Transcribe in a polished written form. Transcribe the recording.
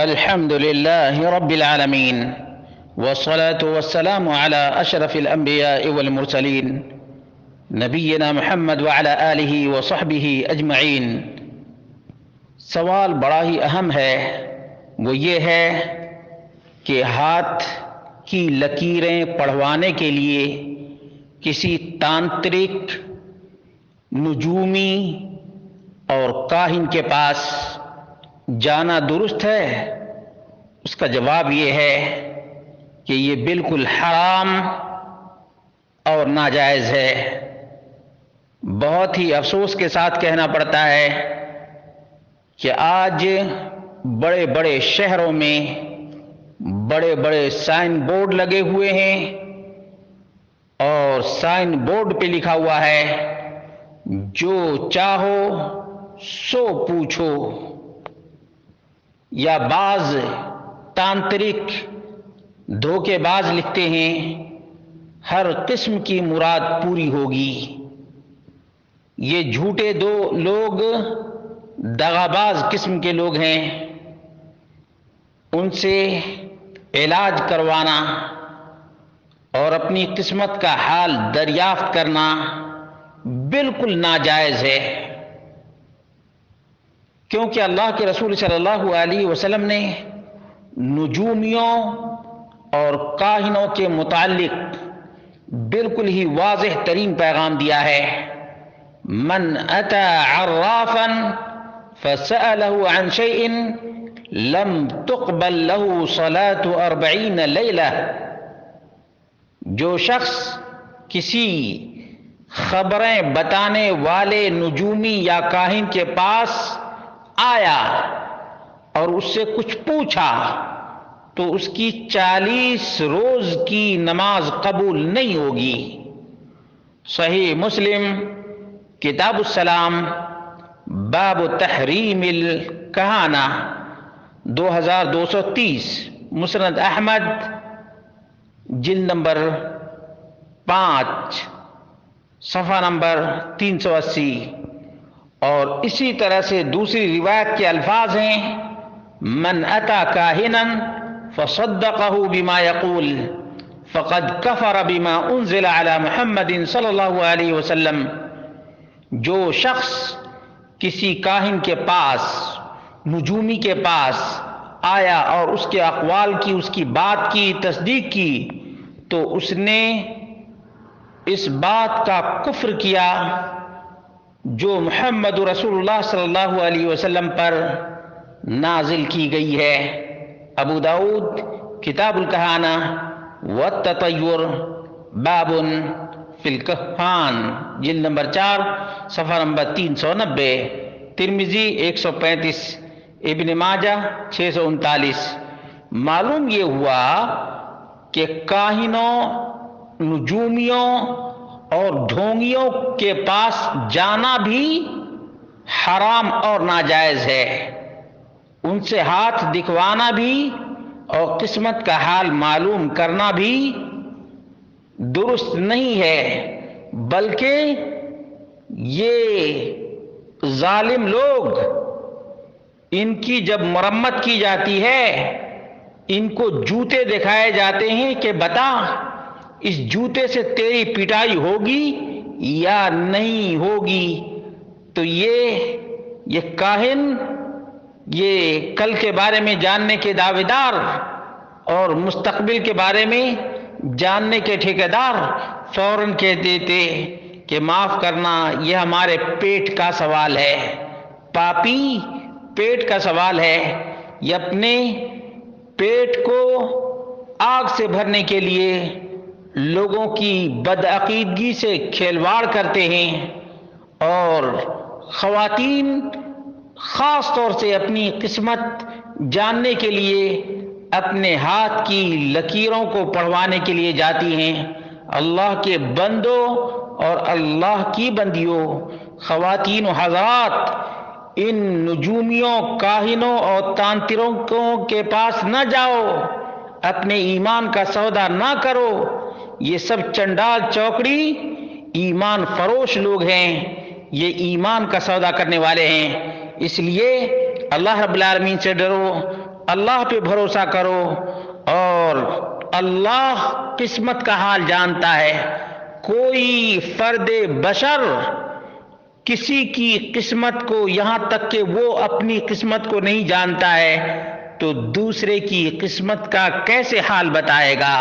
الحمد لله رب العالمين والصلاة والسلام على أشرف الأنبياء والمرسلين نبينا محمد وعلى آله وصحبه أجمعين۔ سوال بڑا ہی اہم ہے، وہ یہ ہے کہ ہاتھ کی لکیریں پڑھوانے کے لیے کسی تانترک، نجومی اور کاہن کے پاس جانا درست ہے؟ اس کا جواب یہ ہے کہ یہ بالکل حرام اور ناجائز ہے۔ بہت ہی افسوس کے ساتھ کہنا پڑتا ہے کہ آج بڑے بڑے شہروں میں بڑے بڑے سائن بورڈ لگے ہوئے ہیں اور سائن بورڈ پہ لکھا ہوا ہے جو چاہو سو پوچھو، یا بعض تانترک دھوکے باز لکھتے ہیں ہر قسم کی مراد پوری ہوگی۔ یہ جھوٹے دو لوگ دغاباز قسم کے لوگ ہیں، ان سے علاج کروانا اور اپنی قسمت کا حال دریافت کرنا بالکل ناجائز ہے، کیونکہ اللہ کے رسول صلی اللہ علیہ وسلم نے نجومیوں اور کاہنوں کے متعلق بالکل ہی واضح ترین پیغام دیا ہے۔ من اتی عرافا فسأله عن شيء لم تقبل له صلاة 40 لیلہ، جو شخص کسی خبریں بتانے والے نجومی یا کاہن کے پاس آیا اور اس سے کچھ پوچھا تو اس کی 40 روز کی نماز قبول نہیں ہوگی۔ صحیح مسلم کتاب السلام باب تحریم الکہانہ 2230، مسند احمد جلد نمبر 5 صفحہ نمبر 380۔ اور اسی طرح سے دوسری روایت کے الفاظ ہیں من اتی کاہنا فصدقہ بما یقول فقد کفر بما انزل علی محمد صلی اللہ علیہ وسلم، جو شخص کسی کاہن کے پاس، نجومی کے پاس آیا اور اس کے اقوال کی، اس کی بات کی تصدیق کی، تو اس نے اس بات کا کفر کیا جو محمد رسول اللہ صلی اللہ علیہ وسلم پر نازل کی گئی ہے۔ ابو داؤد کتاب الکہانہ والتطیر باب فی الکہان جلد نمبر 4 صفحہ نمبر 390، ترمذی 135، ابن ماجہ 639۔ معلوم یہ ہوا کہ کاہنوں، نجومیوں اور ڈھونگیوں کے پاس جانا بھی حرام اور ناجائز ہے، ان سے ہاتھ دکھوانا بھی اور قسمت کا حال معلوم کرنا بھی درست نہیں ہے، بلکہ یہ ظالم لوگ، ان کی جب مرمت کی جاتی ہے ان کو جوتے دکھائے جاتے ہیں کہ بتا اس جوتے سے تیری پٹائی ہوگی یا نہیں ہوگی، تو یہ کاہن، یہ کل کے بارے میں جاننے کے دعوے دار اور مستقبل کے بارے میں جاننے کے ٹھیکیدار فوراً کہہ دیتے کہ معاف کرنا، یہ ہمارے پیٹ کا سوال ہے۔ پاپی، پیٹ کا سوال ہے، یہ اپنے پیٹ کو آگ سے بھرنے کے لیے لوگوں کی بدعقیدگی سے کھلواڑ کرتے ہیں، اور خواتین خاص طور سے اپنی قسمت جاننے کے لیے اپنے ہاتھ کی لکیروں کو پڑھوانے کے لیے جاتی ہیں۔ اللہ کے بندوں اور اللہ کی بندیوں، خواتین و حضرات، ان نجومیوں، کاہنوں اور تانترکوں کے پاس نہ جاؤ، اپنے ایمان کا سودا نہ کرو، یہ سب چنڈال چوکڑی ایمان فروش لوگ ہیں، یہ ایمان کا سودا کرنے والے ہیں۔ اس لیے اللہ رب العالمین سے ڈرو اللہ پہ بھروسہ کرو، اور اللہ قسمت کا حال جانتا ہے۔ کوئی فرد بشر کسی کی قسمت کو، یہاں تک کہ وہ اپنی قسمت کو نہیں جانتا ہے تو دوسرے کی قسمت کا کیسے حال بتائے گا؟